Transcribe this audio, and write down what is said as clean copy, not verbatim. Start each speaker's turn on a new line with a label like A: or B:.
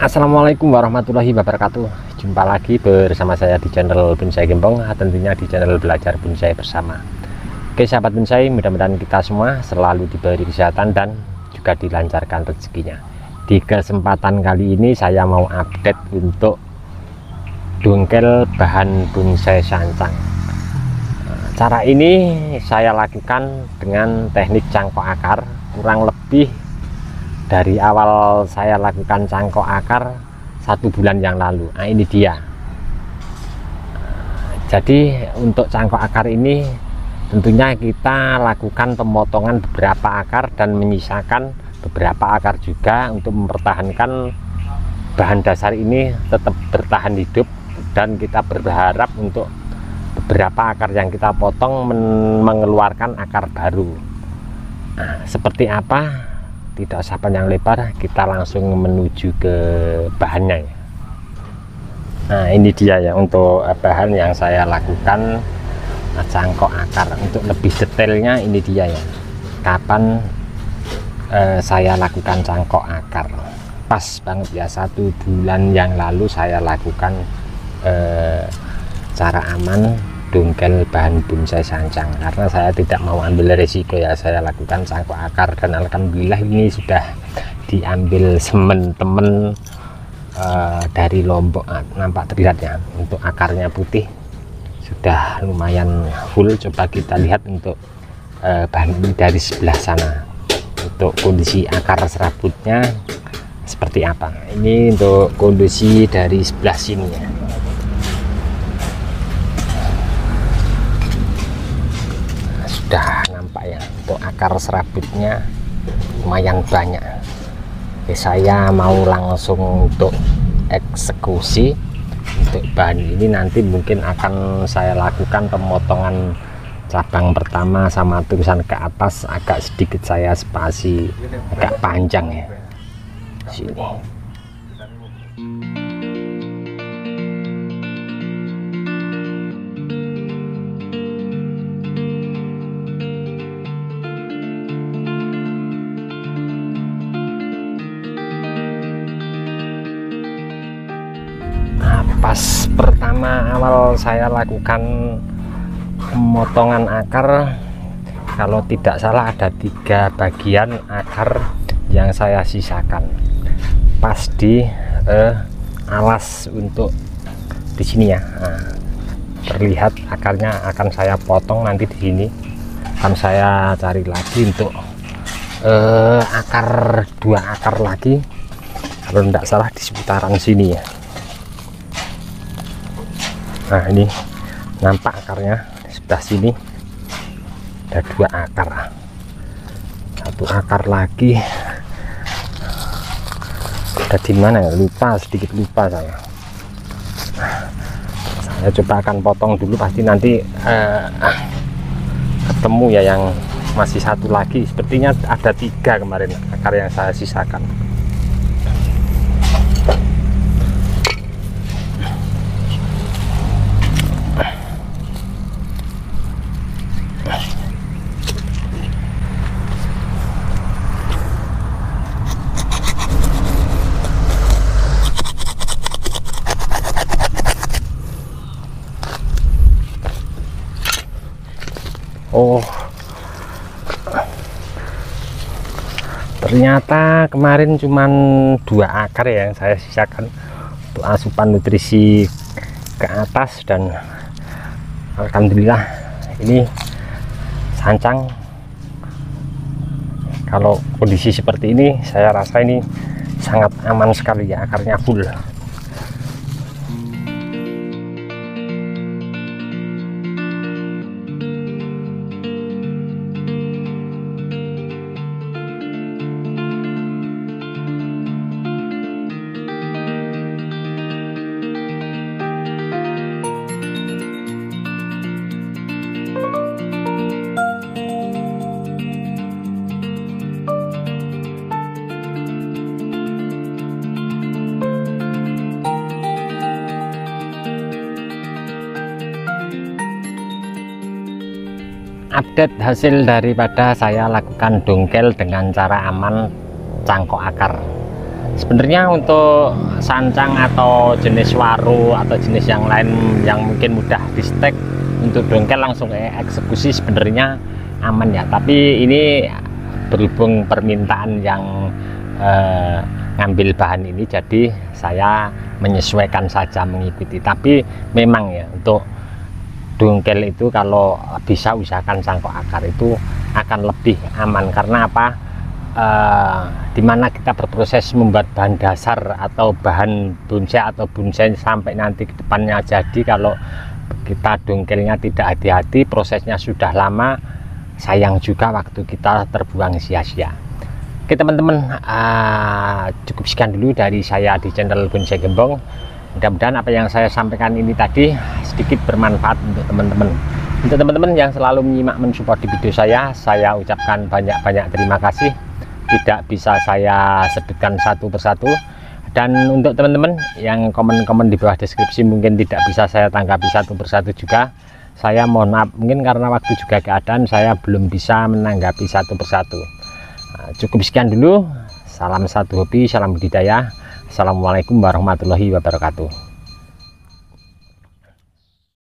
A: Assalamualaikum warahmatullahi wabarakatuh. Jumpa lagi bersama saya di channel Bonsai Gembong, tentunya di channel Belajar Bonsai Bersama. Oke sahabat bonsai, mudah-mudahan kita semua selalu diberi kesehatan dan juga dilancarkan rezekinya. Di kesempatan kali ini saya mau update untuk dongkel bahan bonsai sancang. Cara ini saya lakukan dengan teknik cangkok akar, kurang lebih dari awal saya lakukan cangkok akar 1 bulan yang lalu. Nah ini dia. Jadi untuk cangkok akar ini tentunya kita lakukan pemotongan beberapa akar dan menyisakan beberapa akar juga untuk mempertahankan bahan dasar ini tetap bertahan hidup, dan kita berharap untuk beberapa akar yang kita potong mengeluarkan akar baru. Nah, seperti apa? Tidak usah panjang lebar, kita langsung menuju ke bahannya ya. Nah ini dia ya untuk bahan yang saya lakukan cangkok akar. Untuk lebih detailnya ini dia ya, kapan saya lakukan cangkok akar. Pas banget ya, 1 bulan yang lalu saya lakukan cara aman dongkel bahan bonsai sancang, karena saya tidak mau ambil resiko ya. Saya lakukan cangkok akar dan alhamdulillah ini sudah diambil semen temen dari Lombok. Nampak terlihat ya, untuk akarnya putih sudah lumayan full. Coba kita lihat untuk bahan ini dari sebelah sana, untuk kondisi akar serabutnya seperti apa. Ini untuk kondisi dari sebelah sini ya. Sudah nampak ya, untuk akar serabutnya lumayan banyak. Oke, saya mau langsung untuk eksekusi. Untuk bahan ini nanti mungkin akan saya lakukan pemotongan cabang pertama sama tulisan ke atas, agak sedikit saya spasi agak panjang ya sini. Pas pertama awal saya lakukan pemotongan akar, kalau tidak salah ada 3 bagian akar yang saya sisakan pas di alas untuk di sini ya. Nah, terlihat akarnya akan saya potong nanti di sini. Akan saya cari lagi untuk akar 2 akar lagi, kalau tidak salah di seputaran sini ya. Nah ini nampak akarnya di sebelah sini ada 2 akar, 1 akar lagi ada di mana ya, lupa, sedikit lupa saya. Saya coba akan potong dulu, pasti nanti ketemu ya yang masih 1 lagi. Sepertinya ada 3 kemarin akar yang saya sisakan. Oh, ternyata kemarin cuman 2 akar ya yang saya sisakan untuk asupan nutrisi ke atas, dan alhamdulillah ini sancang. Kalau kondisi seperti ini saya rasa ini sangat aman sekali ya, akarnya full. update hasil daripada saya lakukan dongkel dengan cara aman cangkok akar. Sebenarnya untuk sancang atau jenis waru atau jenis yang lain yang mungkin mudah di stek, untuk dongkel langsung eksekusi sebenarnya aman ya, tapi ini berhubung permintaan yang ngambil bahan ini, jadi saya menyesuaikan saja, mengikuti. Tapi memang ya, untuk dongkel itu kalau bisa usahakan cangkok akar itu akan lebih aman. Karena apa? Dimana kita berproses membuat bahan dasar atau bahan bonsai atau bonsai sampai nanti ke depannya jadi, kalau kita dongkelnya tidak hati-hati, prosesnya sudah lama, sayang juga waktu kita terbuang sia-sia. Oke teman-teman, cukup sekian dulu dari saya di channel Bonsai Gembong. Mudah-mudahan apa yang saya sampaikan ini tadi sedikit bermanfaat untuk teman-teman. Untuk teman-teman yang selalu menyimak, mensupport di video saya ucapkan banyak-banyak terima kasih. Tidak bisa saya sebutkan satu persatu. Dan untuk teman-teman yang komen-komen di bawah deskripsi mungkin tidak bisa saya tanggapi satu persatu juga, saya mohon maaf, mungkin karena waktu juga keadaan saya belum bisa menanggapi satu persatu. Cukup sekian dulu. Salam satu hobi, salam budidaya. Assalamualaikum warahmatullahi wabarakatuh.